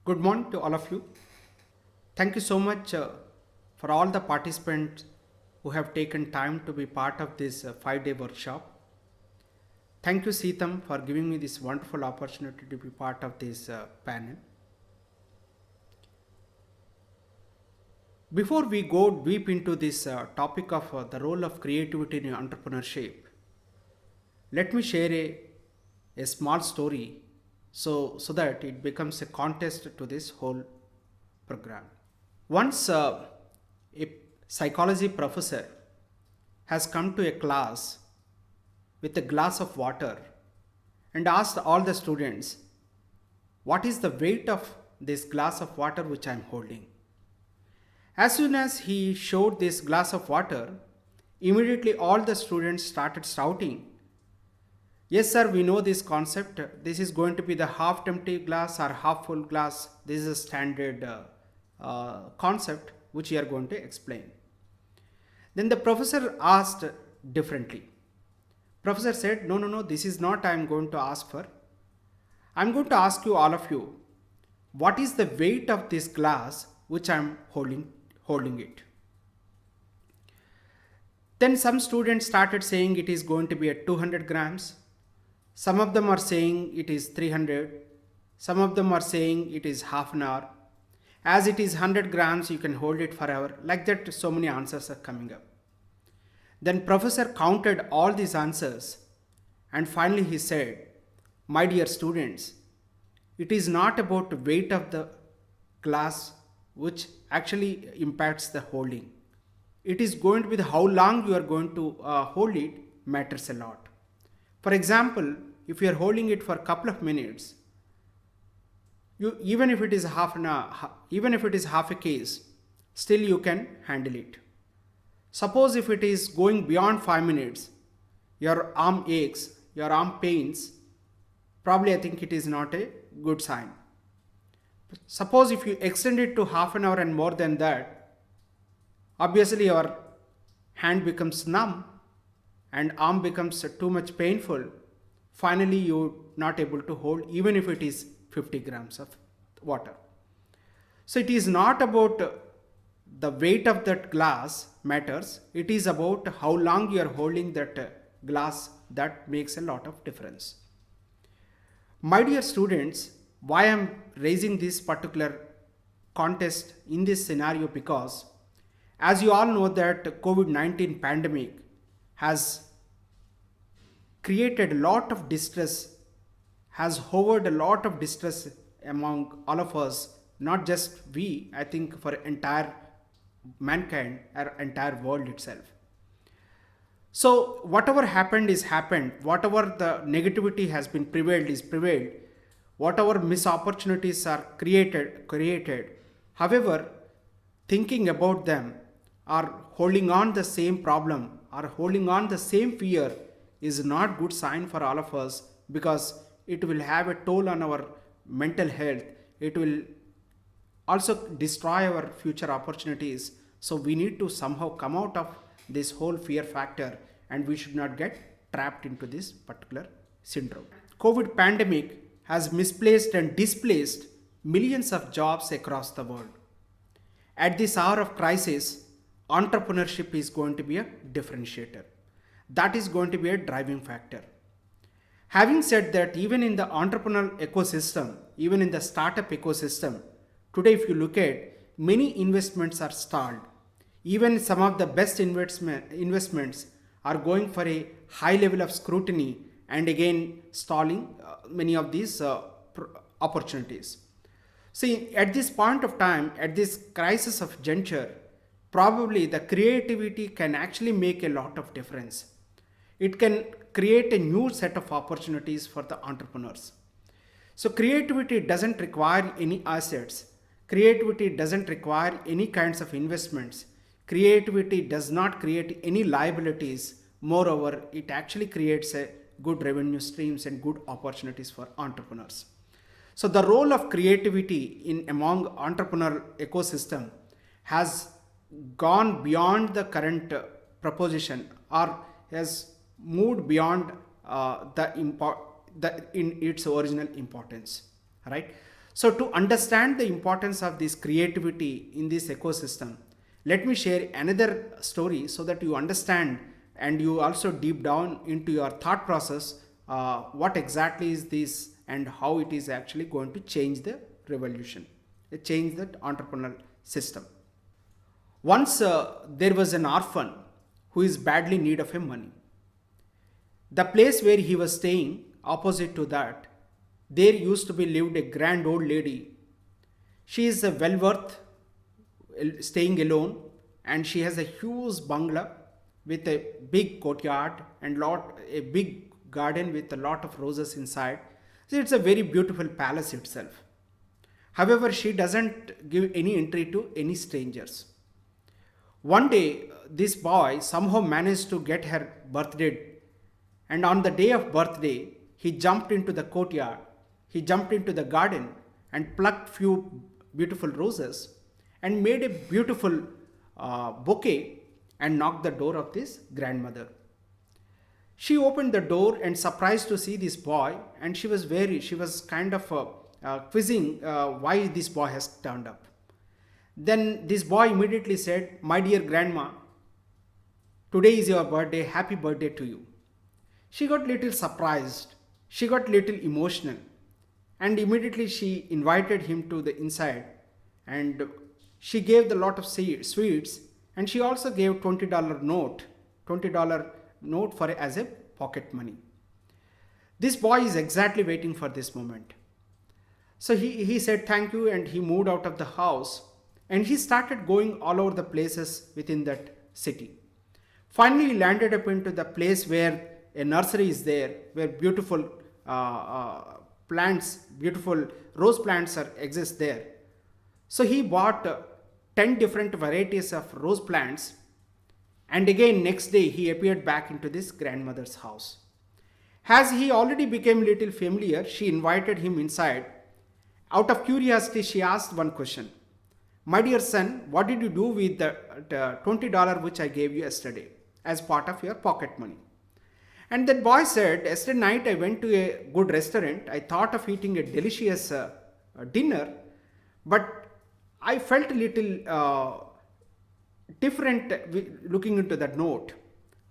Good morning to all of you. Thank you so much for all the participants who have taken time to be part of this 5-day workshop. Thank you, Seetam, for giving me this wonderful opportunity to be part of this panel. Before we go deep into this topic of the role of creativity in entrepreneurship, let me share a small story so that it becomes a context to this whole program. Once a psychology professor has come to a class with a glass of water and asked all the students, "What is the weight of this glass of water which I am holding?" As soon as he showed this glass of water, immediately all the students started shouting, "Yes, sir, we know this concept. This is going to be the half empty glass or half full glass. This is a standard concept which we are going to explain." Then the professor asked differently. Professor said, no, this is not I am going to ask for. I am going to ask you, all of you, what is the weight of this glass which I am holding it? Then some students started saying it is going to be at 200 grams. Some of them are saying it is 300. Some of them are saying it is half an hour. As it is 100 grams, you can hold it forever. Like that, so many answers are coming up. Then professor counted all these answers and finally he said, "My dear students, it is not about the weight of the glass which actually impacts the holding. It is going to be how long you are going to hold it matters a lot. For example, if you are holding it for a couple of minutes, even if it is half an hour, even if it is half a case, still you can handle it. Suppose if it is going beyond 5 minutes, your arm aches, your arm pains, probably I think it is not a good sign. Suppose if you extend it to half an hour and more than that, obviously your hand becomes numb and arm becomes too much painful. Finally, you're not able to hold even if it is 50 grams of water. So it is not about the weight of that glass matters. It is about how long you are holding that glass that makes a lot of difference. My dear students, why I am raising this particular contest in this scenario, because as you all know that COVID-19 pandemic has created a lot of distress, has hovered a lot of distress among all of us, not just we, I think for entire mankind or entire world itself. So whatever happened is happened, whatever the negativity has been prevailed is prevailed, whatever missed opportunities are created. However, thinking about them or holding on the same problem or holding on the same fear is not good sign for all of us, because it will have a toll on our mental health. It will also destroy our future opportunities. So we need to somehow come out of this whole fear factor and we should not get trapped into this particular syndrome. COVID pandemic has misplaced and displaced millions of jobs across the world. At this hour of crisis, entrepreneurship is going to be a differentiator. That is going to be a driving factor. Having said that, even in the entrepreneurial ecosystem, even in the startup ecosystem, today if you look at, many investments are stalled. Even some of the best investments are going for a high level of scrutiny and again stalling many of these opportunities. See, at this point of time, at this crisis of juncture, probably the creativity can actually make a lot of difference. It can create a new set of opportunities for the entrepreneurs. So creativity doesn't require any assets. Creativity doesn't require any kinds of investments. Creativity does not create any liabilities. Moreover, it actually creates a good revenue streams and good opportunities for entrepreneurs. So the role of creativity in among entrepreneurial ecosystem has gone beyond the current proposition, or has moved beyond in its original importance, right? So to understand the importance of this creativity in this ecosystem, let me share another story so that you understand and you also deep down into your thought process, what exactly is this and how it is actually going to change the revolution, change the entrepreneurial system. Once there was an orphan who is badly in need of money. The place where he was staying, opposite to that, there used to be lived a grand old lady. She is well worth staying alone, and she has a huge bungalow with a big courtyard and a big garden with a lot of roses inside. So it's a very beautiful palace itself. However, she doesn't give any entry to any strangers. One day, this boy somehow managed to get her birthday, and on the day of birthday, he jumped into the courtyard, he jumped into the garden and plucked few beautiful roses and made a beautiful bouquet and knocked the door of this grandmother. She opened the door and surprised to see this boy, and she was kind of quizzing why this boy has turned up. Then this boy immediately said, "My dear grandma, today is your birthday, happy birthday to you." She got little surprised, she got little emotional, and immediately she invited him to the inside, and she gave the lot of sweets, and she also gave $20 note for as a pocket money. This boy is exactly waiting for this moment. So he said thank you, and he moved out of the house, and he started going all over the places within that city. Finally, he landed up into the place where a nursery is there, where beautiful plants, beautiful rose plants exist there. So he bought 10 different varieties of rose plants, and again next day he appeared back into this grandmother's house. As he already became little familiar, she invited him inside. Out of curiosity, she asked one question. "My dear son, what did you do with the $20 which I gave you yesterday as part of your pocket money?" And that boy said, "Yesterday night I went to a good restaurant. I thought of eating a delicious dinner, but I felt a little different looking into that note.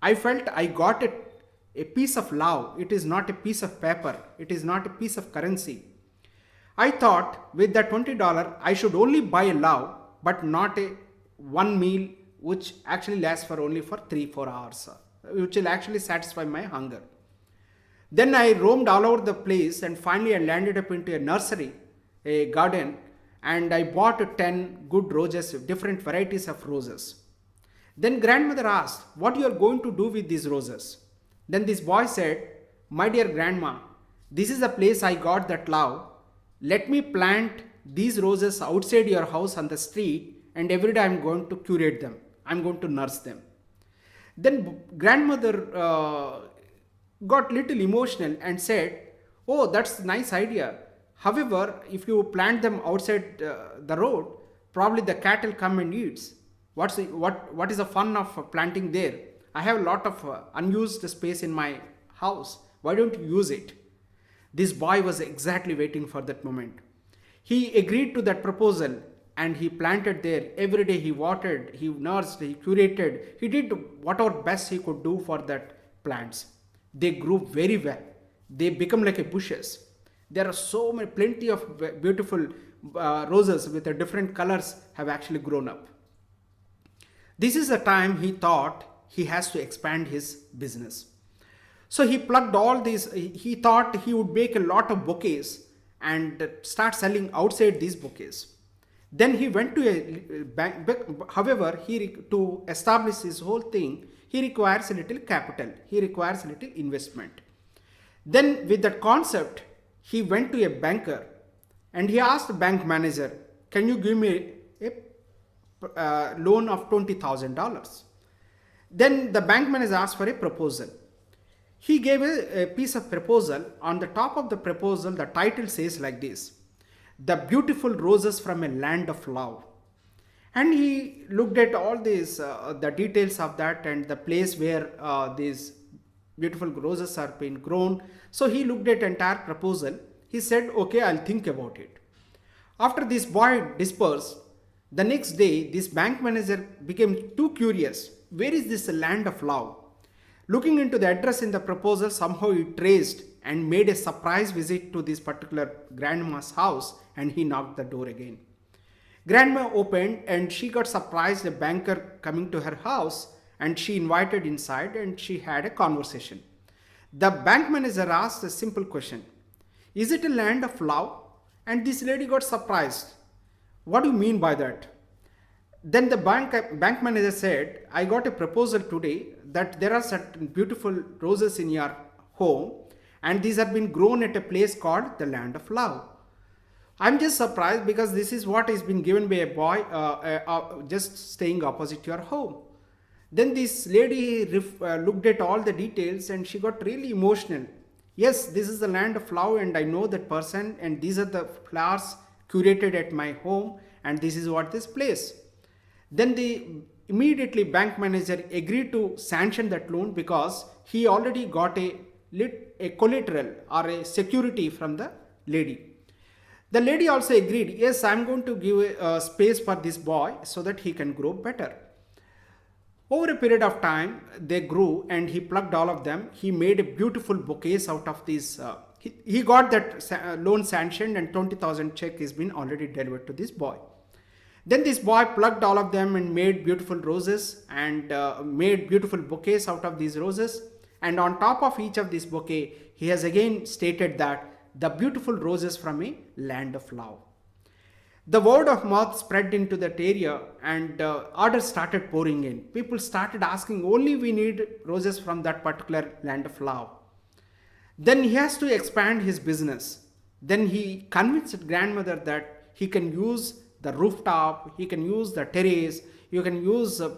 I felt I got a piece of love. It is not a piece of paper. It is not a piece of currency. I thought with that $20 I should only buy a love, but not a one meal which actually lasts for only for 3-4 hours, which will actually satisfy my hunger." Then I roamed all over the place, and finally I landed up into a nursery, a garden, and I bought 10 good roses, different varieties of roses. Then grandmother asked, "What you are going to do with these roses?" Then this boy said, "My dear grandma, this is the place I got that love. Let me plant these roses outside your house on the street, and every day I'm going to curate them. I'm going to nurse them." Then grandmother got little emotional and said, "Oh, that's a nice idea. However, if you plant them outside the road, probably the cattle come and eats. What is the fun of planting there? I have a lot of unused space in my house. Why don't you use it?" This boy was exactly waiting for that moment. He agreed to that proposal, and he planted there. Every day he watered, he nursed, he curated, he did whatever best he could do for that plants. They grew very well. They become like a bushes. There are so many, plenty of beautiful roses with different colors have actually grown up. This is the time he thought he has to expand his business. So he plucked all these, he thought he would make a lot of bouquets and start selling outside these bouquets. Then he went to a bank. However, to establish his whole thing, he requires a little capital. He requires a little investment. Then with that concept, he went to a banker and he asked the bank manager, "Can you give me a loan of $20,000? Then the bank manager asked for a proposal. He gave a piece of proposal. On the top of the proposal, the title says like this: "The beautiful roses from a land of love." And he looked at all these, the details of that and the place where these beautiful roses are being grown. So he looked at entire proposal. He said, "Okay, I'll think about it." After this boy dispersed, the next day this bank manager became too curious. Where is this land of love? Looking into the address in the proposal, somehow he traced and made a surprise visit to this particular grandma's house, and he knocked the door again. Grandma opened and she got surprised, a banker coming to her house, and she invited inside and she had a conversation. The bank manager asked a simple question: is it a land of love? And this lady got surprised. What do you mean by that? Then the bank manager said, I got a proposal today that there are certain beautiful roses in your home, and these have been grown at a place called the land of love. I'm just surprised because this is what has been given by a boy just staying opposite your home. Then this lady looked at all the details and she got really emotional. Yes, this is the land of love and I know that person, and these are the flowers curated at my home, and this is what this place. Then the immediately bank manager agreed to sanction that loan because he already got a collateral or a security from the lady. The lady also agreed, yes, I'm going to give a space for this boy so that he can grow better. Over a period of time, they grew and he plucked all of them. He made a beautiful bouquets out of these. He got that loan sanctioned and 20,000 check has been already delivered to this boy. Then this boy plucked all of them and made beautiful roses and made beautiful bouquets out of these roses. And on top of each of this bouquet, he has again stated that the beautiful roses from a land of love. The word of mouth spread into that area and orders started pouring in. People started asking, only we need roses from that particular land of love. Then he has to expand his business. Then he convinced grandmother that he can use the rooftop, he can use the terrace, you can use the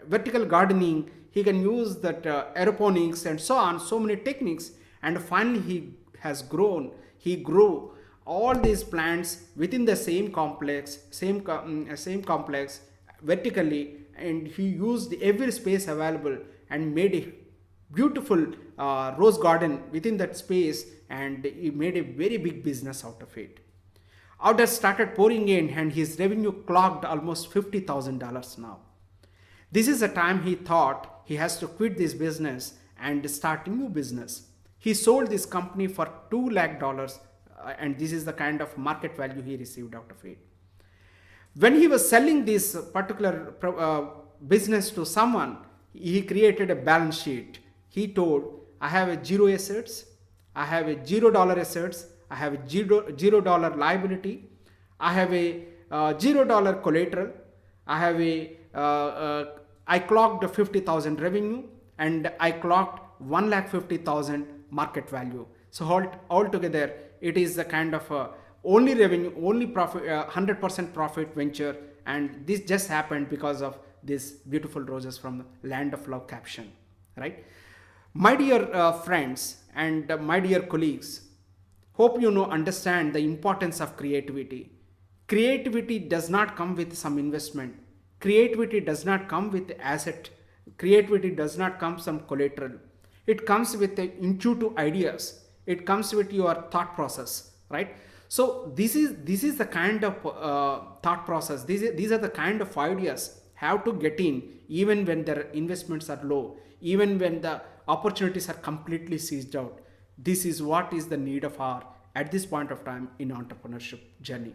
vertical gardening, he can use that aeroponics and so on, so many techniques. And finally he grew all these plants within the same complex vertically, and he used every space available and made a beautiful rose garden within that space, and he made a very big business out of it. Orders started pouring in and his revenue clocked almost $50,000 now. This is the time he thought he has to quit this business and start a new business. He sold this company for $2 lakh, and this is the kind of market value he received out of it. When he was selling this particular business to someone, he created a balance sheet. He told, I have a zero assets, I have a $0 assets, I have a $0 liability, I have a $0 collateral, I clocked 50,000 revenue, and I clocked 1,50,000 market value. So altogether, it is the kind of only revenue, only profit, 100% profit venture, and this just happened because of this beautiful roses from the land of love caption, right? My dear friends and my dear colleagues, hope you understand the importance of creativity. Creativity does not come with some investment. Creativity does not come with asset. Creativity does not come some collateral. It comes with the intuitive ideas. It comes with your thought process, right? So this is the kind of thought process. These are the kind of ideas how to get in even when their investments are low, even when the opportunities are completely seized out. This is what is the need of our at this point of time in entrepreneurship journey.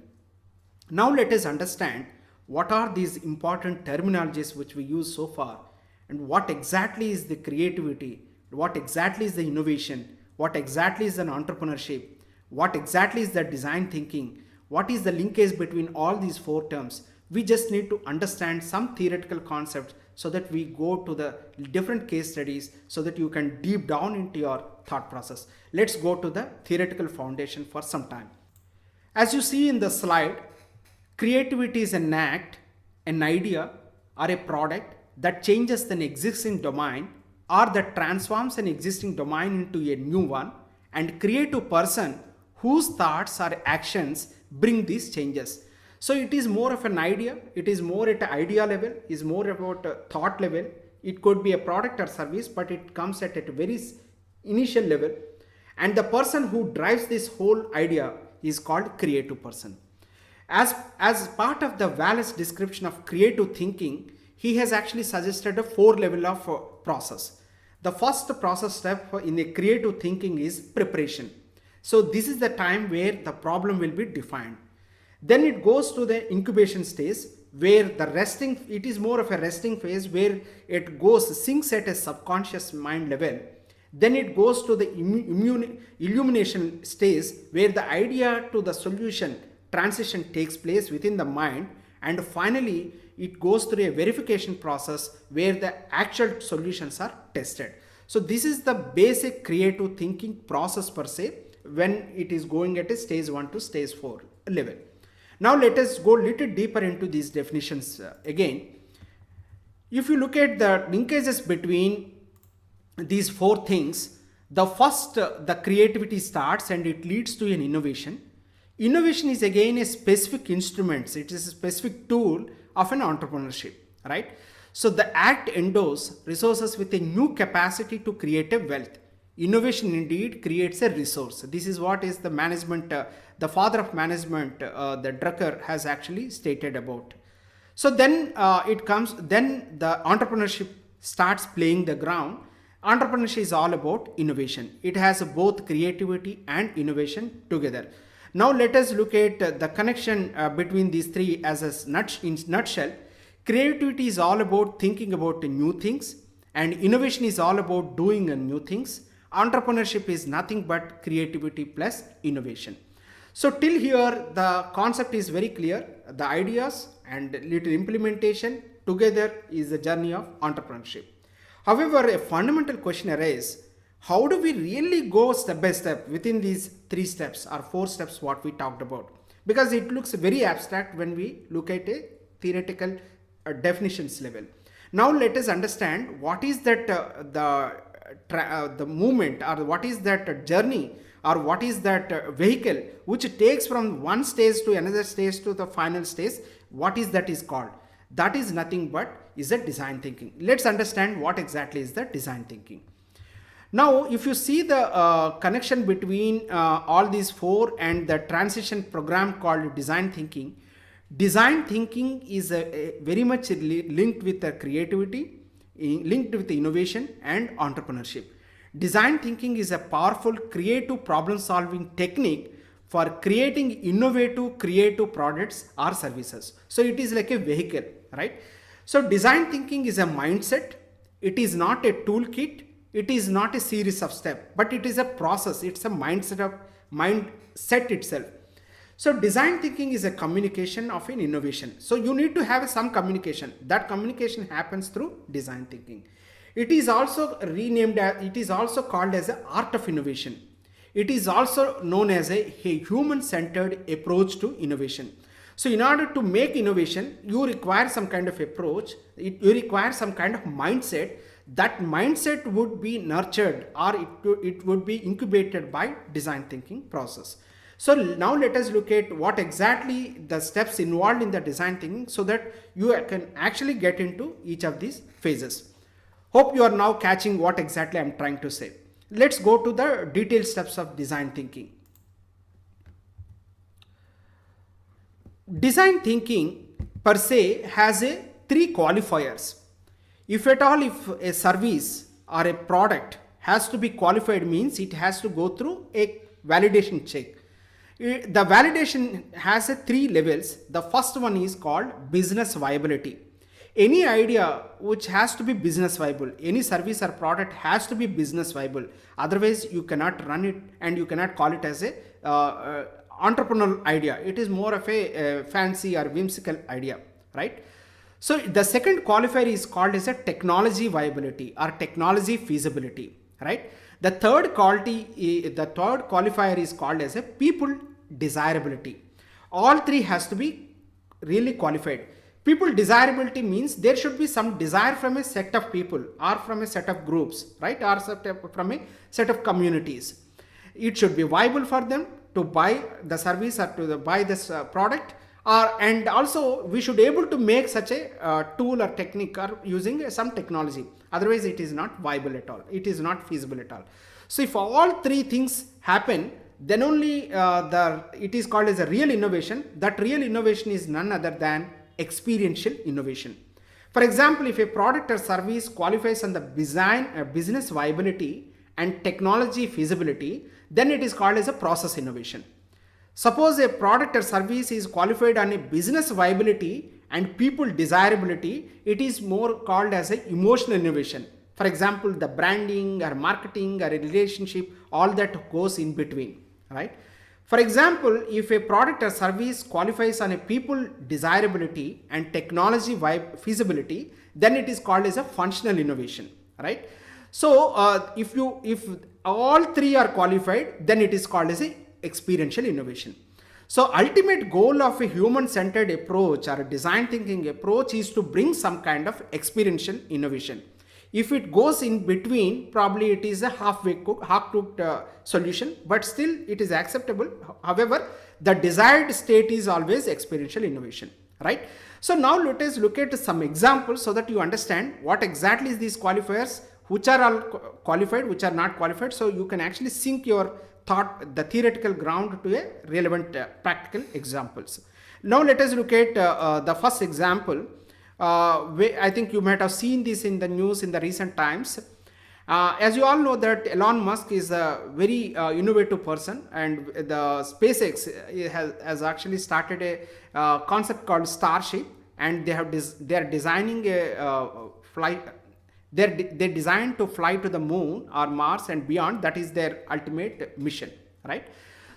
Now let us understand what are these important terminologies which we use so far, and what exactly is the creativity, what exactly is the innovation, what exactly is an entrepreneurship, what exactly is the design thinking, what is the linkage between all these four terms. We just need to understand some theoretical concepts so that we go to the different case studies so that you can deep down into your thought process. Let's go to the theoretical foundation for some time. As you see in the slide, creativity is an act, an idea, or a product that changes an existing domain or that transforms an existing domain into a new one, and creative person whose thoughts or actions bring these changes. So it is more of an idea, it is more at an idea level, is more about a thought level. It could be a product or service, but it comes at a very initial level. And the person who drives this whole idea is called creative person. As part of the Wallace description of creative thinking, he has actually suggested a 4 level of process. The first process step in a creative thinking is preparation. So this is the time where the problem will be defined. Then it goes to the incubation stage, where it is more of a resting phase, where it sinks at a subconscious mind level. Then it goes to the illumination stage, where the idea to the solution transition takes place within the mind. And finally, it goes through a verification process where the actual solutions are tested. So this is the basic creative thinking process per se, when it is going at a stage 1 to stage 4 level. Now let us go a little deeper into these definitions again. If you look at the linkages between these 4 things, the first, the creativity starts and it leads to an innovation. Innovation is again a specific instrument. It is a specific tool of an entrepreneurship, right? So the act endows resources with a new capacity to create a wealth. Innovation indeed creates a resource. This is what is the management, the father of management, the Drucker has actually stated about. So then then the entrepreneurship starts playing the ground. Entrepreneurship is all about innovation. It has both creativity and innovation together. Now let us look at the connection between these 3 as a nutshell. Creativity is all about thinking about new things, and innovation is all about doing new things. Entrepreneurship is nothing but creativity plus innovation. So till here the concept is very clear. The ideas and little implementation together is the journey of entrepreneurship. However, a fundamental question arises: how do we really go step by step within these 3 steps or 4 steps what we talked about? Because it looks very abstract when we look at a theoretical definitions level. Now let us understand what is that the movement, or what is that journey, or what is that vehicle which takes from one stage to another stage to the final stage. What is that is called? That is nothing but is a design thinking. Let's understand what exactly is the design thinking. Now if you see the connection between all these 4 and the transition program called design thinking is very much linked with the creativity, linked with the innovation and entrepreneurship. Design thinking is a powerful creative problem solving technique for creating innovative creative products or services. So it is like a vehicle, right? So design thinking is a mindset. It is not a toolkit. It is not a series of steps, but it is a process. It's a mindset itself. So design thinking is a communication of an innovation. So you need to have some communication. That communication happens through design thinking. It is also it is also called as the art of innovation. It is also known as a human-centered approach to innovation. So in order to make innovation, you require some kind of approach. You require some kind of mindset. That mindset would be nurtured, or it would be incubated by design thinking process. So now let us look at what exactly the steps involved in the design thinking, so that you can actually get into each of these phases. Hope you are now catching what exactly I am trying to say. Let's go to the detailed steps of design thinking. Design thinking per se has 3 qualifiers. If at all, if a service or a product has to be qualified, means it has to go through a validation check. The validation has 3 levels. The first one is called business viability. Any idea which has to be business viable, any service or product has to be business viable. Otherwise, you cannot run it and you cannot call it as a entrepreneurial idea. It is more of a fancy or whimsical idea, right? So the second qualifier is called as a technology viability or technology feasibility, right? The third qualifier is called as a people desirability. All 3 has to be really qualified. People desirability means there should be some desire from a set of people or from a set of groups, right? Or from a set of communities. It should be viable for them to buy the service or to buy this product. And also we should be able to make such a tool or technique or using some technology. Otherwise it is not viable at all. It is not feasible at all. So if all 3 things happen, then only it is called as a real innovation. That real innovation is none other than experiential innovation. For example, if a product or service qualifies on the business viability and technology feasibility, then it is called as a process innovation. Suppose a product or service is qualified on a business viability and people desirability, it is more called as an emotional innovation. For example, the branding or marketing or a relationship, all that goes in between, right? For example, if a product or service qualifies on a people desirability and technology feasibility, then it is called as a functional innovation, right? So if all three are qualified, then it is called as a experiential innovation. So ultimate goal of a human-centered approach or a design thinking approach is to bring some kind of experiential innovation. If it goes in between, probably it is a half-cooked solution, but still it is acceptable. However, the desired state is always experiential innovation, right? So now let us look at some examples so that you understand what exactly is these qualifiers, which are all qualified, which are not qualified. So you can actually sync your thought, the theoretical ground, to a relevant practical examples. Now let us look at the first example. I think you might have seen this in the news in the recent times. As you all know that Elon Musk is a very innovative person, and the SpaceX has actually started a concept called Starship, and they are designing a flight. They designed to fly to the moon or Mars and beyond. That is their ultimate mission, right?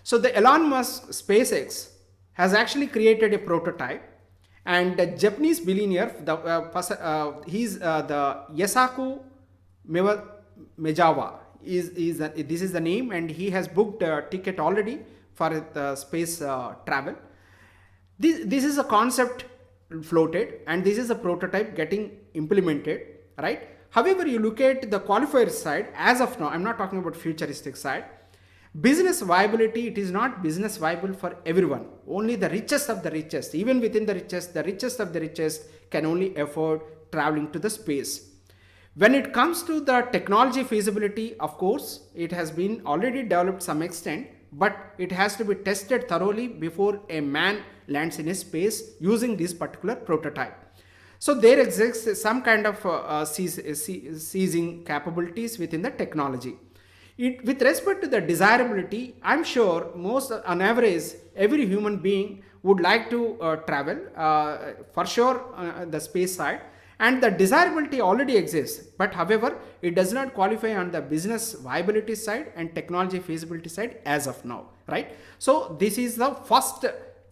So the Elon Musk SpaceX has actually created a prototype, and the Japanese billionaire, he's the Yasaku Mejawa this is the name, and he has booked a ticket already for the space travel. This is a concept floated, and this is a prototype getting implemented, right? However, you look at the qualifier side, as of now, I'm not talking about futuristic side. Business viability, it is not business viable for everyone. Only the richest of the richest, even within the richest of the richest can only afford traveling to the space. When it comes to the technology feasibility, of course, it has been already developed some extent, but it has to be tested thoroughly before a man lands in a space using this particular prototype. So there exists some kind of seizing capabilities within the technology. With respect to the desirability, I'm sure on average, every human being would like to travel, for sure, the space side, and the desirability already exists. But however, it does not qualify on the business viability side and technology feasibility side as of now, right? So this is the first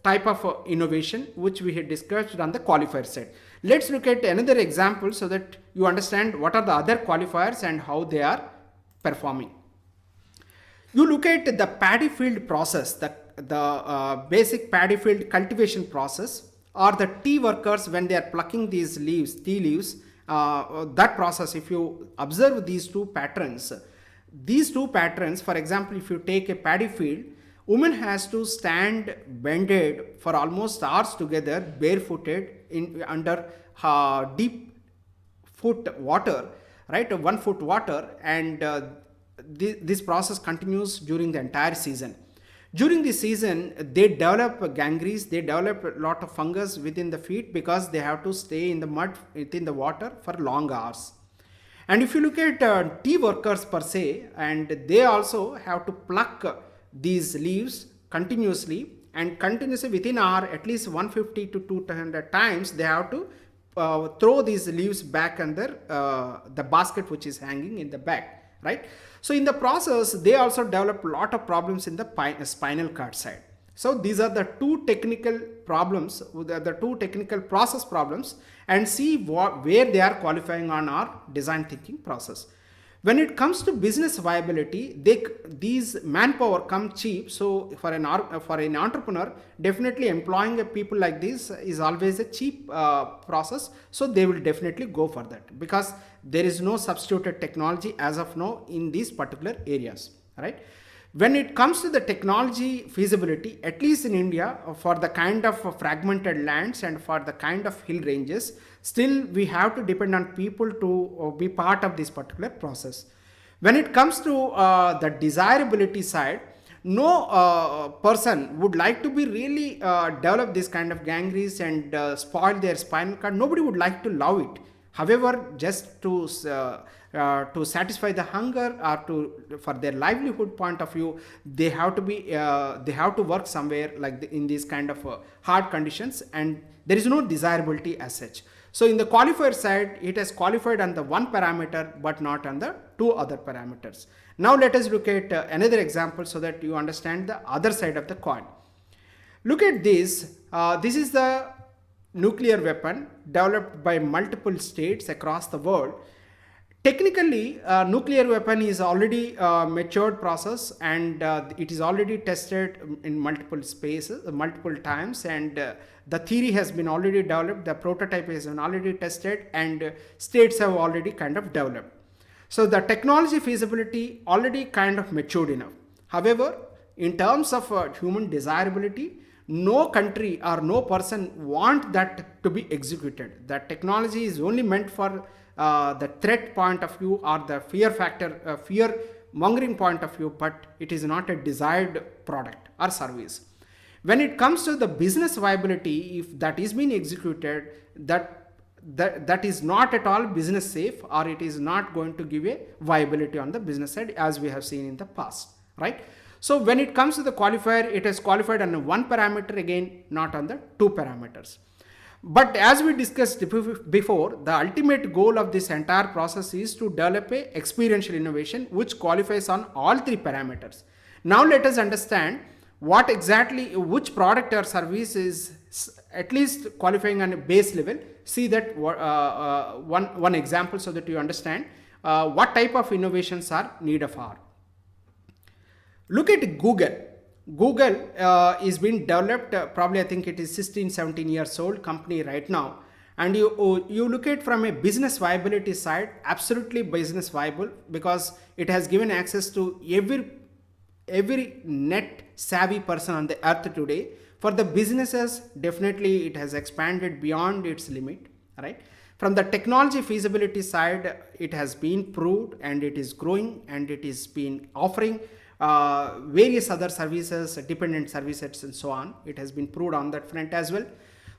type of innovation which we had discussed on the qualifier side. Let's look at another example so that you understand what are the other qualifiers and how they are performing. You look at the paddy field process, the basic paddy field cultivation process, or the tea workers when they are plucking these leaves, tea leaves, that process. If you observe these two patterns, for example, if you take a paddy field, woman has to stand bended for almost hours together, barefooted under deep foot water, right? 1 foot water, and this process continues during the entire season. During the season, they develop gangrene, they develop a lot of fungus within the feet because they have to stay in the mud, within the water for long hours. And if you look at tea workers per se, and they also have to pluck these leaves continuously, and continuously within an hour, at least 150 to 200 times, they have to throw these leaves back under the basket which is hanging in the back, right? So in the process, they also develop a lot of problems in the spinal cord side. So these are the two technical problems, the two technical process problems, and see where they are qualifying on our design thinking process. When it comes to business viability, these manpower come cheap. So for an entrepreneur, definitely employing a people like this is always a cheap process. So they will definitely go for that because there is no substituted technology as of now in these particular areas, right? When it comes to the technology feasibility, at least in India, for the kind of fragmented lands and for the kind of hill ranges, still we have to depend on people to be part of this particular process. When it comes to the desirability side, No person would like to be really develop this kind of gangrene and spoil their spinal cord. Nobody would like to love it. However, just to satisfy the hunger or to for their livelihood point of view, they have to be they have to work somewhere like in these kind of hard conditions, and there is no desirability as such. So in the qualifier side, it has qualified on the one parameter but not on the two other parameters. Now let us look at another example so that you understand the other side of the coin. Look at this. This is the nuclear weapon developed by multiple states across the world. Technically, nuclear weapon is already a matured process, and it is already tested in multiple spaces, multiple times, and the theory has been already developed, the prototype has been already tested, and states have already kind of developed. So the technology feasibility already kind of matured enough. However, in terms of human desirability, no country or no person want that to be executed. That technology is only meant for the threat point of view or the fear factor, fear mongering point of view, but it is not a desired product or service. When it comes to the business viability, if that is being executed, that is not at all business safe, or it is not going to give a viability on the business side, as we have seen in the past, right? So when it comes to the qualifier, it is qualified on one parameter, again not on the two parameters. But as we discussed before, the ultimate goal of this entire process is to develop a experiential innovation which qualifies on all three parameters. Now let us understand what exactly, which product or service is at least qualifying on a base level. See that one example so that you understand what type of innovations are needed for. Look at Google. Google is being developed, probably I think it is 16-17 years old company right now, and you look at from a business viability side, absolutely business viable, because it has given access to every net savvy person on the earth today. For the businesses, definitely it has expanded beyond its limit, right? From the technology feasibility side, it has been proved and it is growing, and it is been offering various other services, dependent services and so on. It has been proved on that front as well.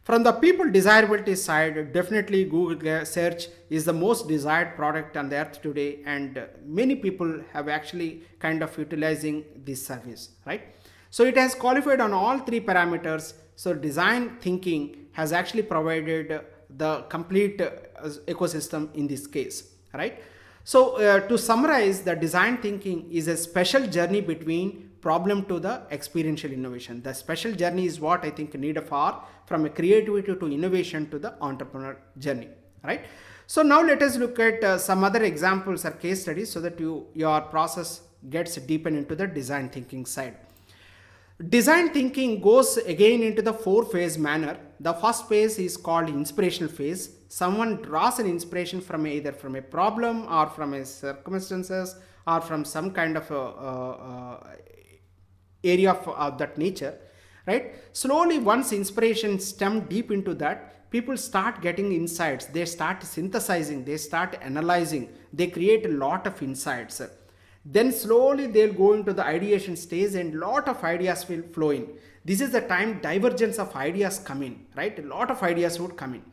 From the people desirability side, definitely Google search is the most desired product on the earth today, and many people have actually kind of utilizing this service, right? So it has qualified on all three parameters. So design thinking has actually provided the complete ecosystem in this case, right? So to summarize, the design thinking is a special journey between problem to the experiential innovation. The special journey is what I think needed for from a creativity to innovation to the entrepreneur journey, right? So now let us look at some other examples or case studies so that your process gets deeper into the design thinking side. Design thinking goes again into the four-phase manner. The first phase is called inspirational phase. Someone draws an inspiration from either from a problem or from a circumstances or from some kind of area of that nature, right? Slowly, once inspiration stem deep into that, people start getting insights. They start synthesizing, they start analyzing, they create a lot of insights. Then slowly they'll go into the ideation stage and lot of ideas will flow in. This is the time divergence of ideas come in, right? A lot of ideas would come in,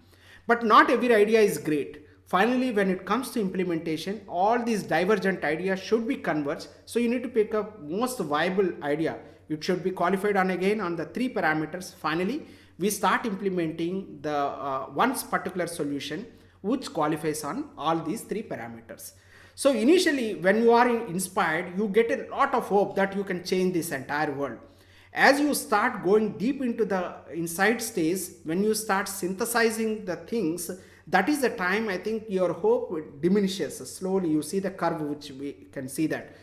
but not every idea is great. Finally, when it comes to implementation, all these divergent ideas should be converged. So you need to pick up most viable idea. It should be qualified on again on the three parameters. Finally, we start implementing the one particular solution which qualifies on all these three parameters. So initially, when you are inspired, you get a lot of hope that you can change this entire world. As you start going deep into the insight stage, when you start synthesizing the things, that is the time I think your hope diminishes slowly. You see the curve which we can see that.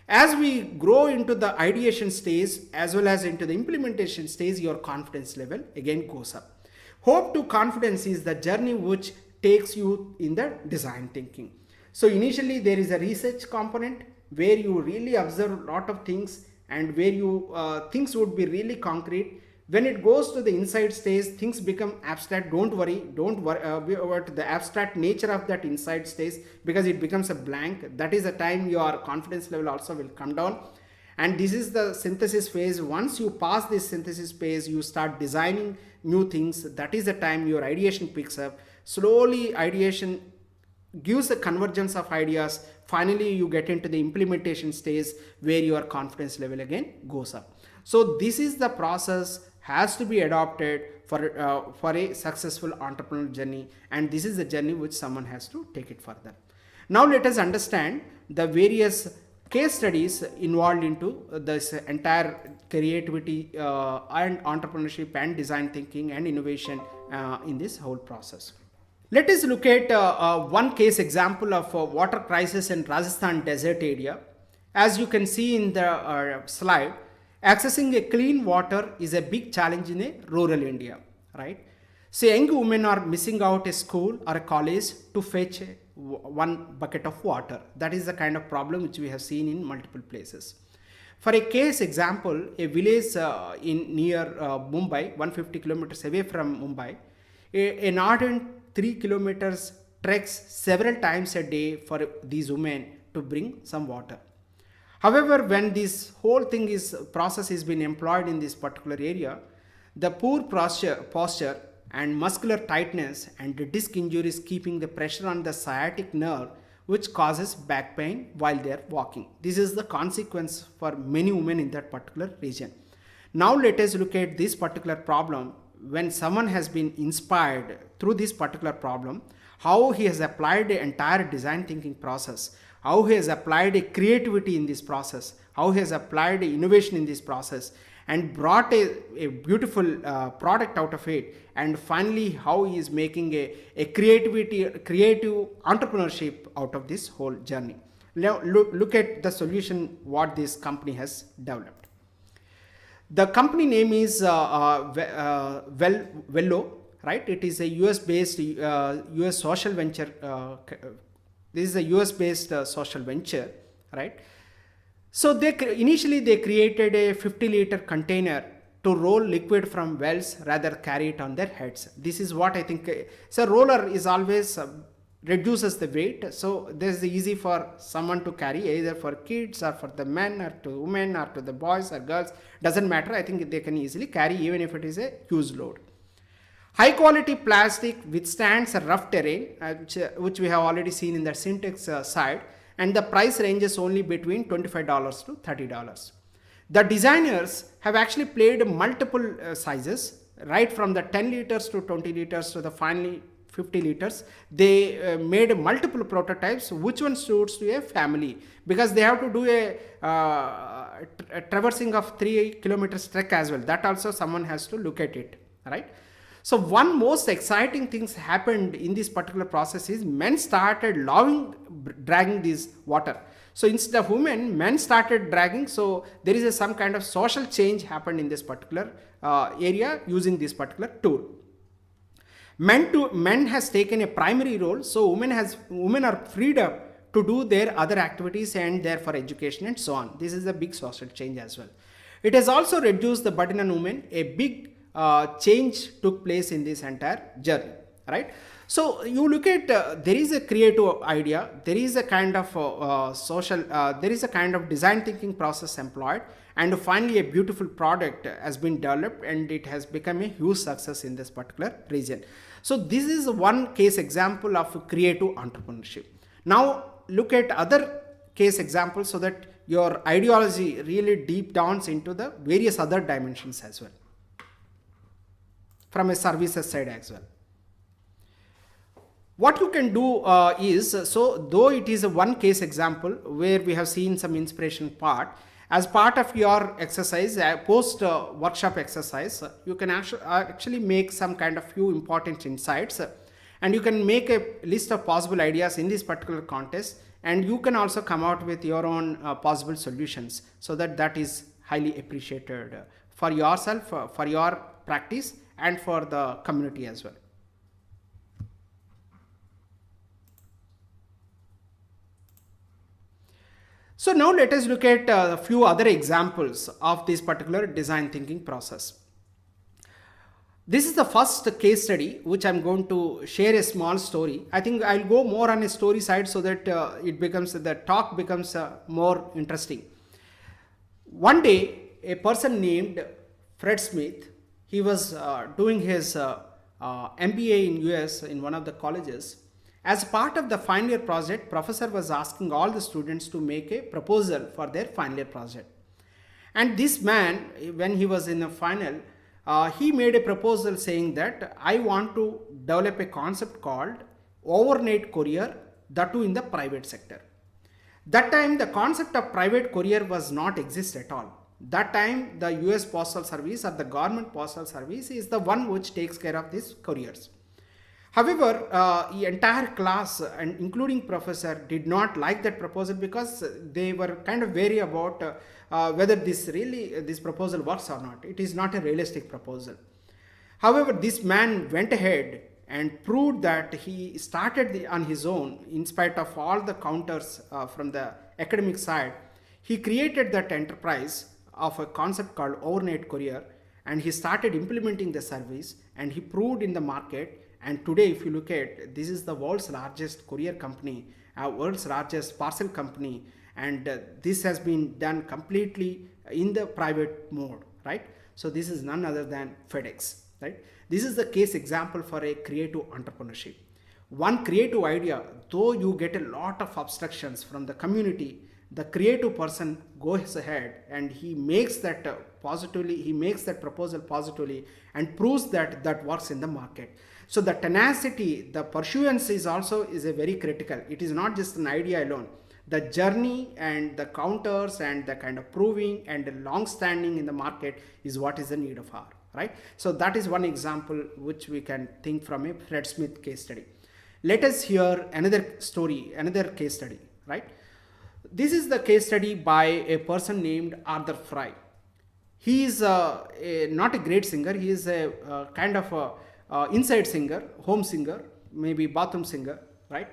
As we grow into the ideation stage as well as into the implementation stage, your confidence level again goes up. Hope to confidence is the journey which takes you in the design thinking. So initially there is a research component where you really observe a lot of things and where you things would be really concrete. When it goes to the insight stage, things become abstract. Don't worry about the abstract nature of that insight stage, because it becomes a blank. That is the time your confidence level also will come down. And this is the synthesis phase. Once you pass this synthesis phase, you start designing new things. That is the time your ideation picks up. Slowly ideation gives a convergence of ideas. Finally you get into the implementation stage where your confidence level again goes up. So this is the process has to be adopted for a successful entrepreneurial journey, and this is the journey which someone has to take it further. Now let us understand the various case studies involved into this entire creativity and entrepreneurship and design thinking and innovation in this whole process. Let us look at one case example of a water crisis in Rajasthan desert area. As you can see in the slide, accessing a clean water is a big challenge in a rural India, right? So young women are missing out a school or a college to fetch one bucket of water. That is the kind of problem which we have seen in multiple places. For a case example, a village in near Mumbai, 150 kilometers away from Mumbai, an ardent 3 kilometers treks several times a day for these women to bring some water. However, when this whole process is being employed in this particular area, the poor posture and muscular tightness and the disc injury is keeping the pressure on the sciatic nerve, which causes back pain while they are walking. This is the consequence for many women in that particular region. Now let us look at this particular problem. When someone has been inspired through this particular problem, how he has applied the entire design thinking process, how he has applied a creativity in this process, how he has applied innovation in this process, and brought a beautiful product out of it, and finally how he is making a creative entrepreneurship out of this whole journey. Now look at the solution what this company has developed. The company name is Vello, right? It is a US based US social venture. This is a US based social venture, right? So initially they created a 50-liter container to roll liquid from wells rather carry it on their heads. This is what I think. So roller is always reduces the weight, so this is easy for someone to carry, either for kids or for the men or to women or to the boys or girls, doesn't matter. I think they can easily carry even if it is a huge load. High quality plastic withstands a rough terrain, which we have already seen in the syntax side, and the price ranges only between $25 to $30. The designers have actually played multiple sizes, right from the 10 liters to 20 liters to the finally 50 liters. They made multiple prototypes, which one suits to a family, because they have to do a traversing of 3 kilometers trek as well. That also someone has to look at it, right? So one most exciting things happened in this particular process is men started loving dragging this water. So instead of women, men started dragging. So there is some kind of social change happened in this particular area using this particular tool. Men has taken a primary role, so women are freed up to do their other activities and therefore education and so on. This is a big social change as well. It has also reduced the burden on women. A big change took place in this entire journey, right? So you look at there is a creative idea, there is a kind of there is a kind of design thinking process employed, and finally a beautiful product has been developed and it has become a huge success in this particular region. So this is one case example of creative entrepreneurship. Now look at other case examples so that your ideology really deep downs into the various other dimensions as well, from a services side as well. What you can do is, so though it is a one case example where we have seen some inspiration part, as part of your exercise, post workshop exercise, you can actually make some kind of few important insights, and you can make a list of possible ideas in this particular contest, and you can also come out with your own possible solutions, so that is highly appreciated for yourself, for your practice, and for the community as well. So now let us look at a few other examples of this particular design thinking process. This is the first case study which I'm going to share a small story. I think I'll go more on a story side so that the talk becomes more interesting. One day, a person named Fred Smith, he was doing his MBA in US in one of the colleges. As part of the final year project, professor was asking all the students to make a proposal for their final year project. And this man, when he was in the final, he made a proposal saying that I want to develop a concept called overnight courier, that too in the private sector. That time the concept of private courier was not exist at all. That time the US Postal Service or the government postal service is the one which takes care of these couriers. However, the entire class and including professor did not like that proposal because they were kind of wary about whether this proposal works or not. It is not a realistic proposal. However, this man went ahead and proved that he started on his own in spite of all the counters from the academic side. He created that enterprise of a concept called overnight courier, and he started implementing the service, and he proved in the market. And today, if you look at, this is the world's largest courier company, world's largest parcel company, and this has been done completely in the private mode, right? So this is none other than FedEx, right? This is the case example for a creative entrepreneurship. One creative idea, though you get a lot of obstructions from the community, the creative person goes ahead and he makes that positively, he makes that proposal positively and proves that that works in the market. So the tenacity, the pursuance is a very critical. It is not just an idea alone. The journey and the counters and the kind of proving and the long standing in the market is what is the need of hour, right? So that is one example which we can think from a Fred Smith case study. Let us hear another story, another case study, right? This is the case study by a person named Arthur Fry. He is not a great singer. He is a kind of a inside singer, home singer, maybe bathroom singer, right?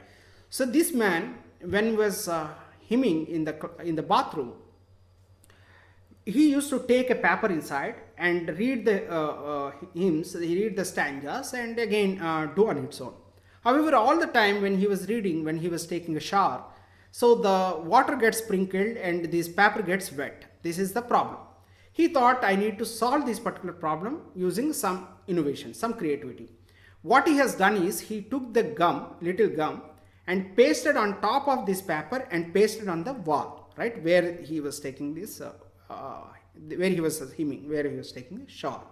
So this man, when he was hymning in the bathroom, he used to take a paper inside and read the hymns, he read the stanzas and again do on its own. However, all the time when he was reading, when he was taking a shower, so the water gets sprinkled and this paper gets wet. This is the problem. He thought, I need to solve this particular problem using some innovation, some creativity. What he has done is he took the gum, little gum, and pasted on top of this paper and pasted on the wall, right, where he was taking this, where he was hymning, where he was taking a shower.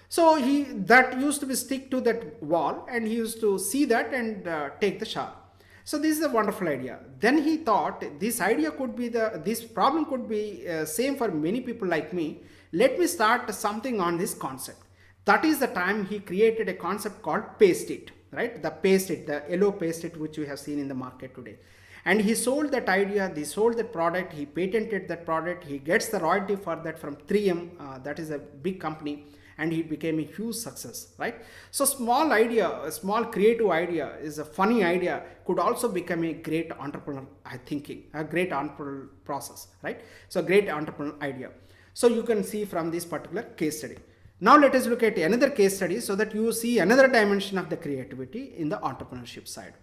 So that used to be stick to that wall, and he used to see that and take the shower. So this is a wonderful idea. Then he thought this idea could be this problem could be same for many people like me. Let me start something on this concept. That is the time he created a concept called paste it, right? The paste it, the yellow paste it, which we have seen in the market today. And he sold that idea, he sold that product, he patented that product, he gets the royalty for that from 3M, that is a big company, and he became a huge success, right? So small idea, a small creative idea is a funny idea, could also become a great entrepreneur thinking, a great entrepreneurial process, right? So great entrepreneurial idea. So you can see from this particular case study. Now let us look at another case study so that you see another dimension of the creativity in the entrepreneurship side.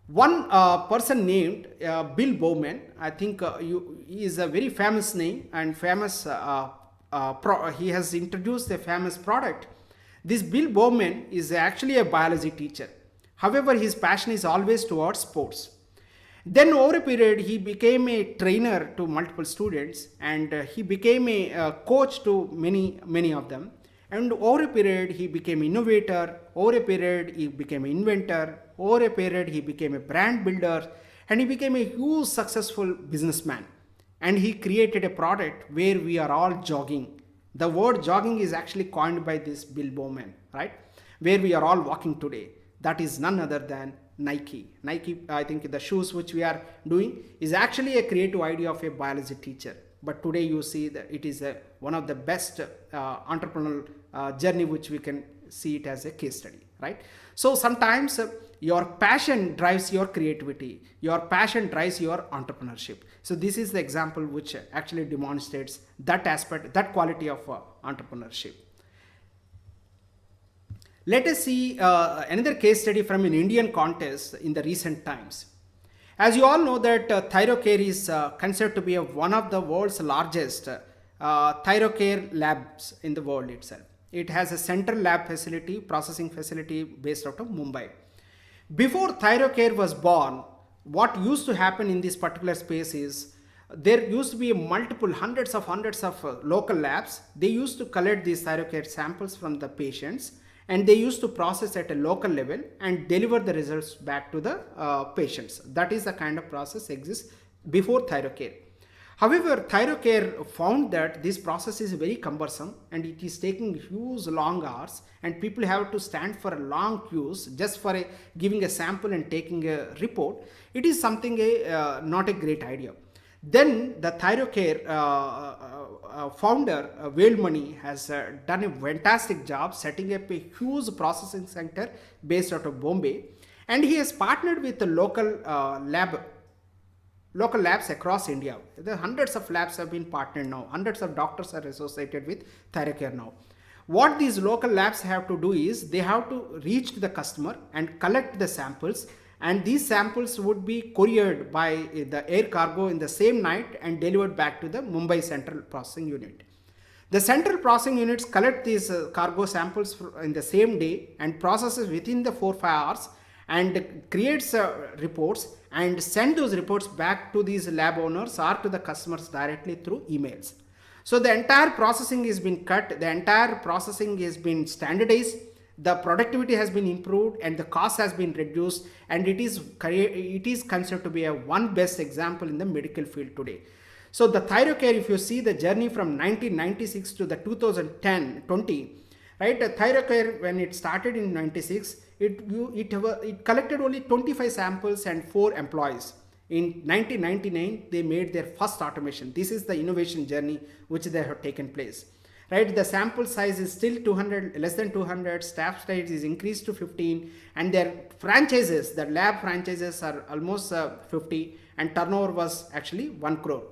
One person named Bill Bowman, I think he is a very famous name and famous, he has introduced a famous product. This Bill Bowman is actually a biology teacher. However, his passion is always towards sports. Then over a period, he became a trainer to multiple students, and he became a coach to many of them. And over a period, he became innovator. Over a period, he became an inventor. Over a period, he became a brand builder, and he became a huge successful businessman. And he created a product where we are all jogging. The word jogging is actually coined by this Bill Bowman, right? Where we are all walking today. That is none other than Nike. Nike, I think the shoes which we are doing is actually a creative idea of a biology teacher. But today you see that it is one of the best entrepreneurial journey which we can see it as a case study, right? So sometimes your passion drives your creativity. Your passion drives your entrepreneurship. So this is the example which actually demonstrates that aspect, that quality of entrepreneurship. Let us see another case study from an Indian contest in the recent times. As you all know that Thyrocare is considered to be one of the world's largest Thyrocare labs in the world itself. It has a central lab facility, processing facility based out of Mumbai. Before Thyrocare was born, what used to happen in this particular space is there used to be multiple hundreds of local labs. They used to collect these Thyrocare samples from the patients, and they used to process at a local level and deliver the results back to the patients. That is the kind of process exists before Thyrocare. However, Thyrocare found that this process is very cumbersome and it is taking huge long hours, and people have to stand for a long queues just for giving a sample and taking a report. It is something not a great idea. Then the Thyrocare founder, Money, has done a fantastic job setting up a huge processing center based out of Bombay, and he has partnered with the local labs across India. The hundreds of labs have been partnered now. Hundreds of doctors are associated with Thyrocare now. What these local labs have to do is they have to reach to the customer and collect the samples, and these samples would be couriered by the air cargo in the same night and delivered back to the Mumbai Central Processing Unit. The central processing units collect these cargo samples in the same day and processes within the 4-5 hours and creates reports and send those reports back to these lab owners or to the customers directly through emails. So the entire processing has been cut, the entire processing has been standardized, the productivity has been improved, and the cost has been reduced, and it is considered to be a one best example in the medical field today. So the Thyrocare, if you see the journey from 1996 to the 2010-20, right? Thyrocare, when it started in 96, it collected only 25 samples and 4 employees. In 1999, they made their first automation. This is the innovation journey which they have taken place. Right, the sample size is still 200, less than 200, staff size is increased to 15, and their franchises, the lab franchises are almost 50, and turnover was actually 1 crore.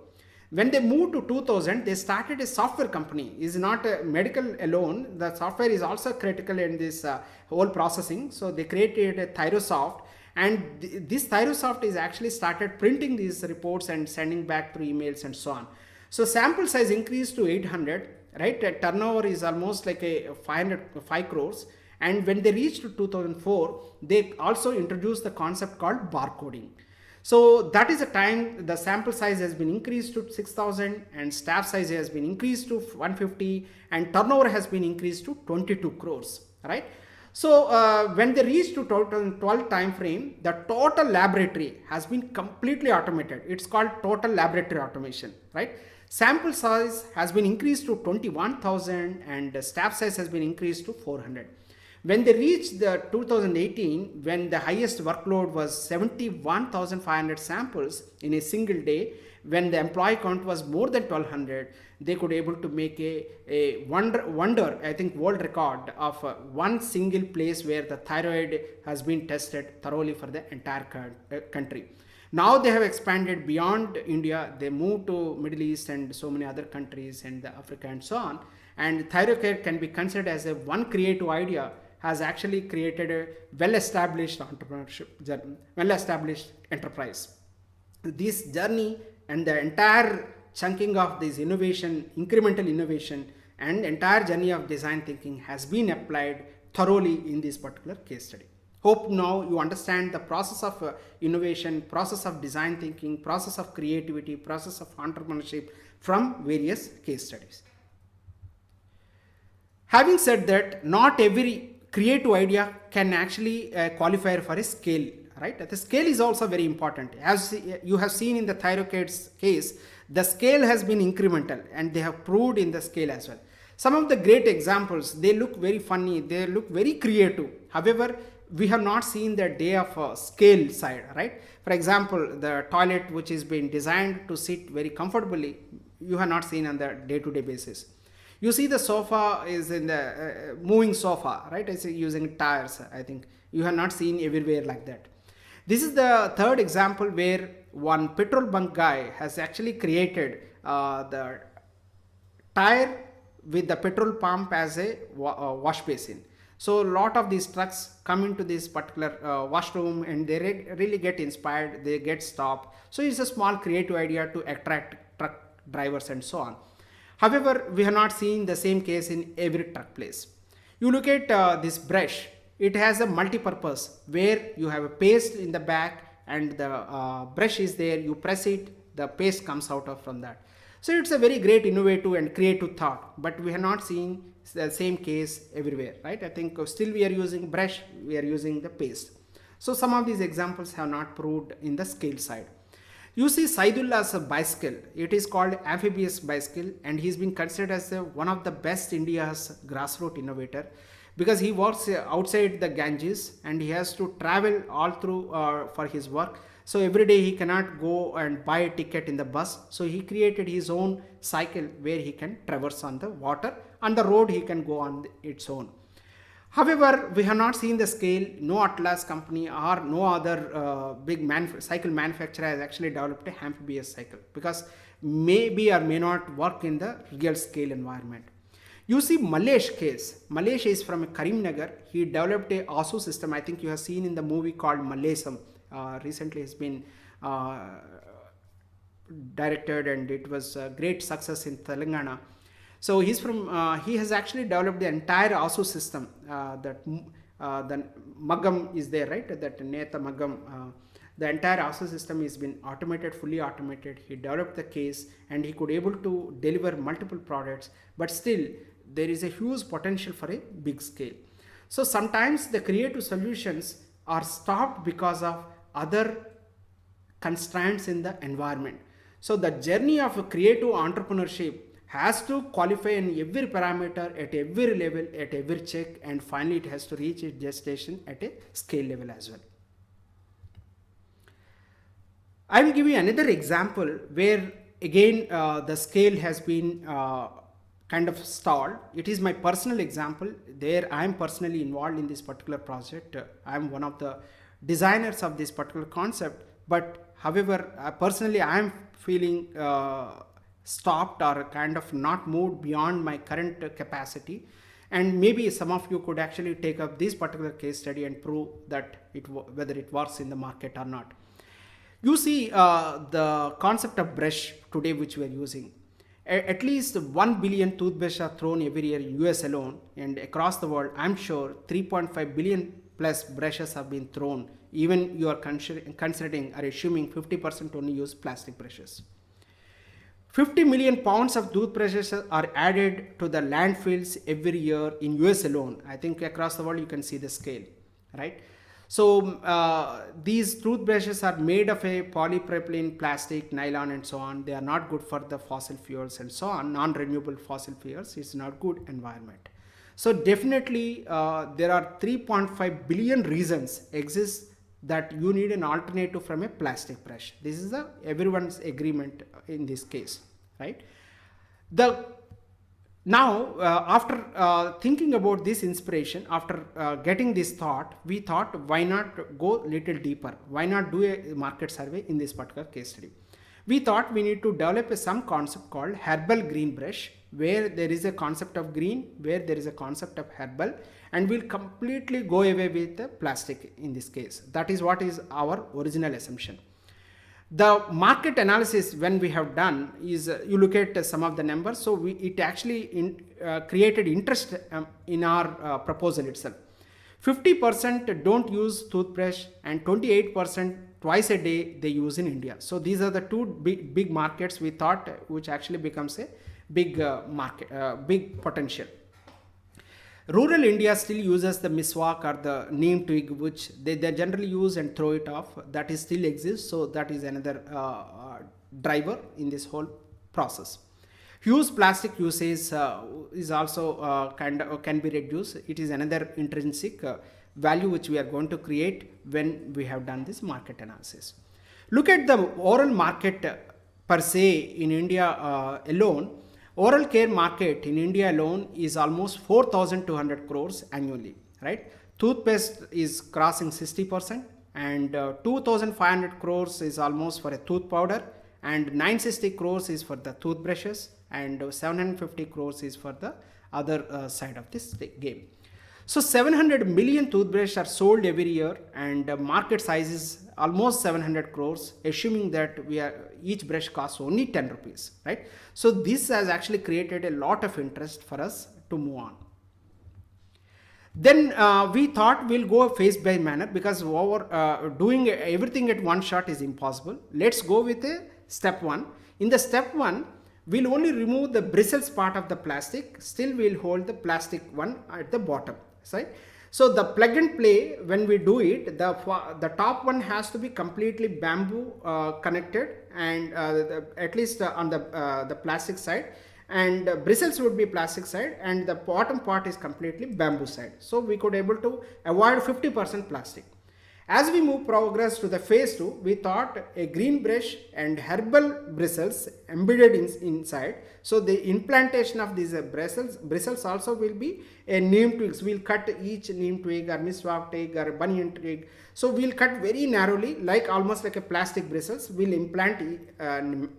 When they moved to 2000, they started a software company. It's not medical alone. The software is also critical in this whole processing. So they created a Thyrosoft, and this Thyrosoft is actually started printing these reports and sending back through emails and so on. So sample size increased to 800. Right, turnover is almost like a 5 crores, and when they reached 2004, they also introduced the concept called barcoding. So that is the time the sample size has been increased to 6,000, and staff size has been increased to 150, and turnover has been increased to 22 crores. Right. So when they reached to 2012 time frame, the total laboratory has been completely automated. It's called total laboratory automation. Right. Sample size has been increased to 21,000 and staff size has been increased to 400. When they reached the 2018, when the highest workload was 71,500 samples in a single day, when the employee count was more than 1,200, they could able to make a wonder, I think, world record of one single place where the thyroid has been tested thoroughly for the entire country. Now they have expanded beyond India. They moved to Middle East and so many other countries and Africa and so on. And Thyrocare can be considered as a one creative idea has actually created a well-established entrepreneurship journey, well-established enterprise. This journey and the entire chunking of this innovation, incremental innovation, and entire journey of design thinking has been applied thoroughly in this particular case study. Hope now you understand the process of innovation, process of design thinking, process of creativity, process of entrepreneurship from various case studies. Having said that, not every creative idea can actually qualify for a scale, right? The scale is also very important. As you have seen in the Thyrocare's case, the scale has been incremental and they have proved in the scale as well. Some of the great examples, they look very funny, they look very creative. However, we have not seen the day of scale side, right? For example, the toilet which is being designed to sit very comfortably, you have not seen on the day-to-day basis. You see the sofa is in the moving sofa, right? It's using tires, I think. You have not seen everywhere like that. This is the third example where one petrol bunk guy has actually created the tire with the petrol pump as a wash basin. So a lot of these trucks come into this particular washroom and they really get inspired, they get stopped. So it's a small creative idea to attract truck drivers and so on. However, we have not seen the same case in every truck place. You look at this brush, it has a multi-purpose where you have a paste in the back and the brush is there, you press it, the paste comes out of from that. So it's a very great innovative and creative thought, but we have not seen the same case everywhere, right? I think still we are using brush, we are using the paste. So some of these examples have not proved in the scale side. You see Saidullah's bicycle, it is called amphibious bicycle and he's been considered as one of the best India's grassroots innovator because he works outside the Ganges and he has to travel all through for his work. So every day he cannot go and buy a ticket in the bus. So he created his own cycle where he can traverse on the water. On the road he can go on its own. However, we have not seen the scale. No Atlas company or no other big cycle manufacturer has actually developed a amphibious cycle because maybe or may not work in the real scale environment. You see Malesh case. Malesh is from Karimnagar. He developed a ASU system. I think you have seen in the movie called Malesam. Recently has been directed and it was a great success in Telangana. So he's from he has actually developed the entire ASU system that the Magam is there, right? That Neta Magam. The entire ASU system has been automated, fully automated. He developed the case and he could able to deliver multiple products, but still there is a huge potential for a big scale. So sometimes the creative solutions are stopped because of other constraints in the environment. So the journey of a creative entrepreneurship has to qualify in every parameter at every level, at every check, and finally it has to reach its destination at a scale level as well. I will give you another example where again the scale has been kind of stalled. It is my personal example. There I am personally involved in this particular project. I am one of the designers of this particular concept, but however personally I am feeling stopped or kind of not moved beyond my current capacity, and maybe some of you could actually take up this particular case study and prove that whether it works in the market or not. You see the concept of brush today which we are using. At least 1 billion toothbrushes are thrown every year in US alone, and across the world I'm sure 3.5 billion plus brushes have been thrown. Even you are considering or assuming 50% only use plastic brushes. 50 million pounds of toothbrushes are added to the landfills every year in US alone. I think across the world you can see the scale, right? So these toothbrushes are made of a polypropylene, plastic, nylon and so on. They are not good for the fossil fuels and so on, non-renewable fossil fuels. It's not good environment. So definitely there are 3.5 billion reasons exist that you need an alternative from a plastic brush. This is everyone's agreement in this case, right? Now, after thinking about this inspiration, after getting this thought, we thought, why not go little deeper? Why not do a market survey in this particular case study? We thought we need to develop some concept called herbal green brush, where there is a concept of green, where there is a concept of herbal, and we'll completely go away with the plastic in this case. That is what is our original assumption. The market analysis when we have done is you look at some of the numbers. So it actually created interest in our proposal itself. 50% don't use toothbrush and 28% twice a day they use in India. So these are the two big markets we thought, which actually becomes a big market, big potential. Rural India still uses the miswak or the neem twig, which they generally use and throw it off. That is still exists. So that is another driver in this whole process. Huge plastic usage is also can be reduced. It is another intrinsic value which we are going to create when we have done this market analysis. Look at the oral market per se in India alone. Oral care market in India alone is almost 4,200 crores annually, right? Toothpaste is crossing 60%, and 2,500 crores is almost for a tooth powder, and 960 crores is for the toothbrushes, and 750 crores is for the other side of this game. So 700 million toothbrushes are sold every year, and market size is almost 700 crores, assuming that each brush costs only 10 rupees, right? So this has actually created a lot of interest for us to move on. Then we thought we'll go phase by manner, because doing everything at one shot is impossible. Let's go with a step one. In the step one, we'll only remove the bristles part of the plastic. Still, we'll hold the plastic one at the bottom, right? So the plug and play, when we do it, the top one has to be completely bamboo connected, and at least on the plastic side, and bristles would be plastic side, and the bottom part is completely bamboo side. So we could able to avoid 50% plastic. As we move progress to the phase 2, we thought a green brush and herbal bristles embedded inside. So the implantation of these bristles also will be a neem twigs. We'll cut each neem twig or miswak twig or banyan twig. So we'll cut very narrowly, like almost like a plastic bristles. We'll implant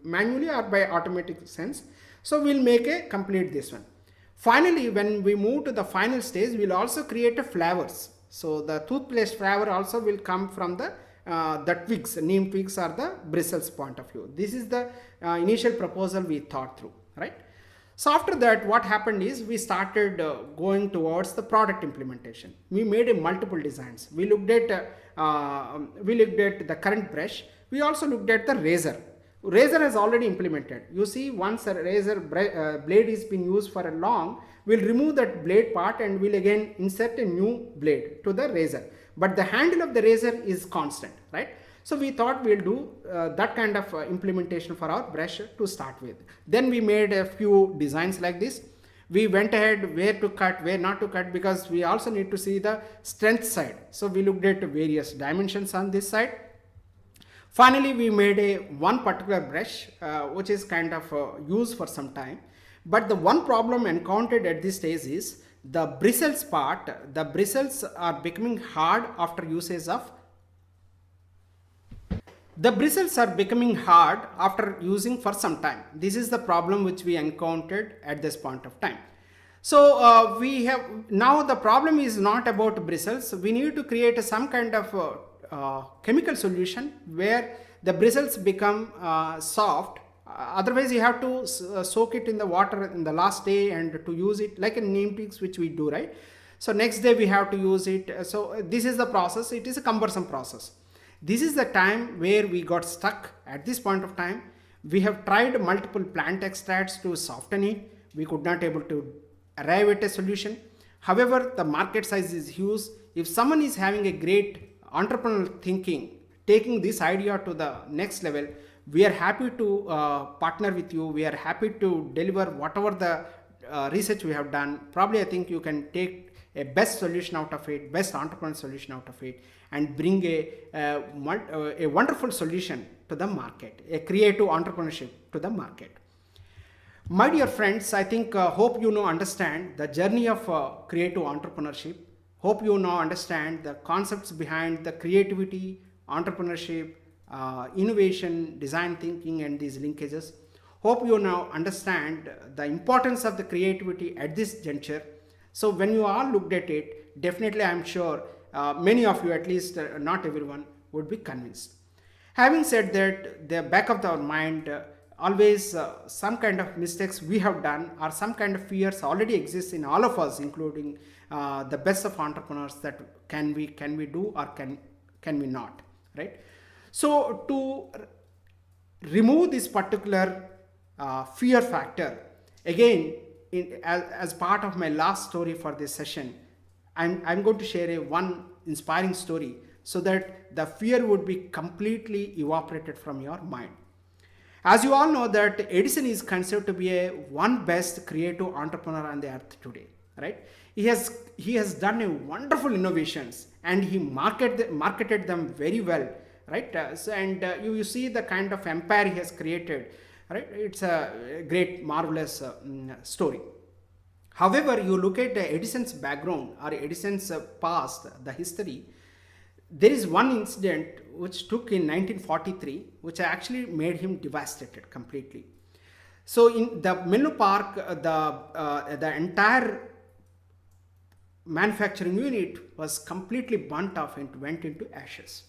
manually or by automatic sense. So we'll make a complete this one. Finally, when we move to the final stage, we'll also create a flavors. So the toothpaste flavor also will come from the twigs, neem twigs or the bristles point of view. This is the initial proposal we thought through, right? So after that, what happened is we started going towards the product implementation. We made a multiple designs. We looked at the current brush. We also looked at the razor. Razor has already implemented. You see, once a razor blade is being used for a long, we'll remove that blade part and we'll again insert a new blade to the razor. But the handle of the razor is constant, right? So we thought we'll do that kind of implementation for our brush to start with. Then we made a few designs like this. We went ahead where to cut, where not to cut, because we also need to see the strength side. So we looked at various dimensions on this side. Finally, we made one particular brush which is kind of used for some time. But the one problem encountered at this stage is the bristles part. The bristles are becoming hard after usage of. The bristles are becoming hard after using for some time. This is the problem which we encountered at this point of time. So we have now the problem is not about bristles. We need to create some kind of chemical solution where the bristles become soft. Otherwise, you have to soak it in the water in the last day and to use it like a neem twigs, which we do, right? So next day we have to use it. So this is the process. It is a cumbersome process. This is the time where we got stuck at this point of time. We have tried multiple plant extracts to soften it. We could not able to arrive at a solution. However, the market size is huge. If someone is having a great entrepreneurial thinking, taking this idea to the next level, we are happy to partner with you. We are happy to deliver whatever the research we have done. Probably I think you can take a best solution out of it, best entrepreneurial solution out of it, and bring a wonderful solution to the market, a creative entrepreneurship to the market. My dear friends, I think hope you understand the journey of creative entrepreneurship. Hope you understand the concepts behind the creativity, entrepreneurship, innovation, design thinking, and these linkages. Hope you now understand the importance of the creativity at this juncture. So when you all looked at it, definitely I am sure many of you, at least not everyone, would be convinced. Having said that, the back of our mind, always some kind of mistakes we have done or some kind of fears already exist in all of us, including the best of entrepreneurs, that can we do or can we not, right? So to remove this particular fear factor, again, as part of my last story for this session, I'm going to share one inspiring story so that the fear would be completely evaporated from your mind. As you all know that Edison is considered to be one best creative entrepreneur on the earth today, right? He has done a wonderful innovations and he marketed them very well, right? You see the kind of empire he has created, right? It's a great, marvelous story. However, you look at Edison's background or Edison's past, the history, there is one incident which took in 1943, which actually made him devastated completely. So in the Menlo Park, the entire manufacturing unit was completely burnt off and went into ashes.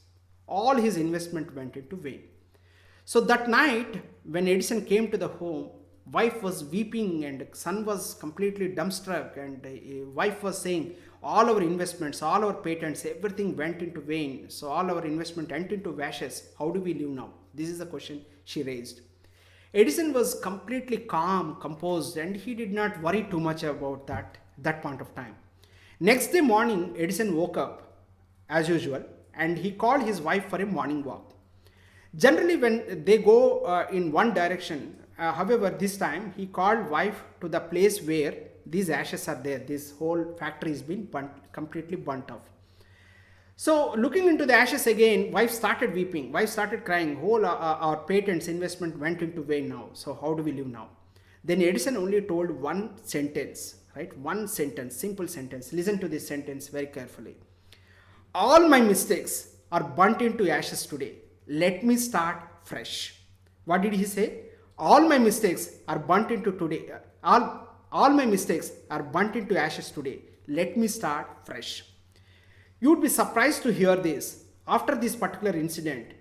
All his investment went into vain. So that night, when Edison came to the home, wife was weeping and son was completely dumbstruck, and wife was saying, all our investments, all our patents, everything went into vain. So all our investment went into ashes. How do we live now? This is the question she raised. Edison was completely calm, composed, and he did not worry too much about that point of time. Next day morning, Edison woke up as usual and he called his wife for a morning walk. Generally, when they go in one direction, however, this time he called wife to the place where these ashes are there. This whole factory has been completely burnt off. So looking into the ashes again, wife started weeping, wife started crying, whole our patents investment went into vain now. So how do we live now? Then Edison only told one sentence, right? One sentence, simple sentence. Listen to this sentence very carefully. All my mistakes are burnt into ashes today. Let me start fresh. What did he say? All my mistakes are burnt into today. All my mistakes are burnt into ashes today. Let me start fresh. You would be surprised to hear this. After this particular incident,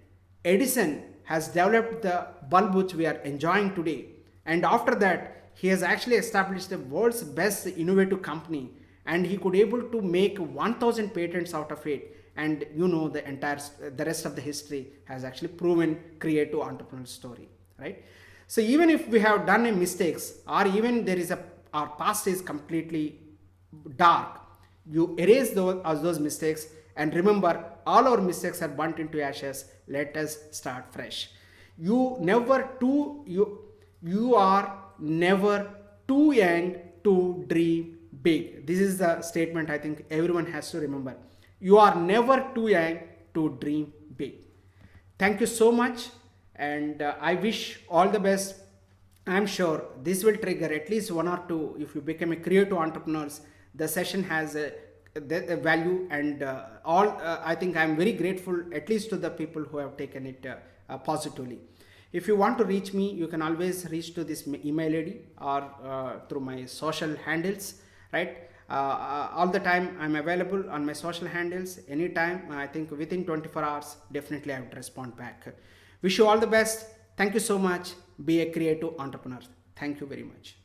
Edison has developed the bulb which we are enjoying today. And after that, he has actually established the world's best innovative company, and he could able to make 1000 patents out of it. And you know the rest of the history has actually proven creative entrepreneurial story, right? So even if we have done a mistakes, or even our past is completely dark, you erase those mistakes and remember all our mistakes are burnt into ashes. Let us start fresh. You are never too young to dream big. This is the statement I think everyone has to remember. You are never too young to dream big. Thank you so much, and I wish all the best. I'm sure this will trigger at least one or two. If you become a creative entrepreneurs, the session has a value, and I think I'm very grateful at least to the people who have taken it positively. If you want to reach me, you can always reach to this email ID or through my social handles, right? All the time I'm available on my social handles anytime. I think within 24 hours, definitely I would respond back. Wish you all the best. Thank you so much. Be a creative entrepreneur. Thank you very much.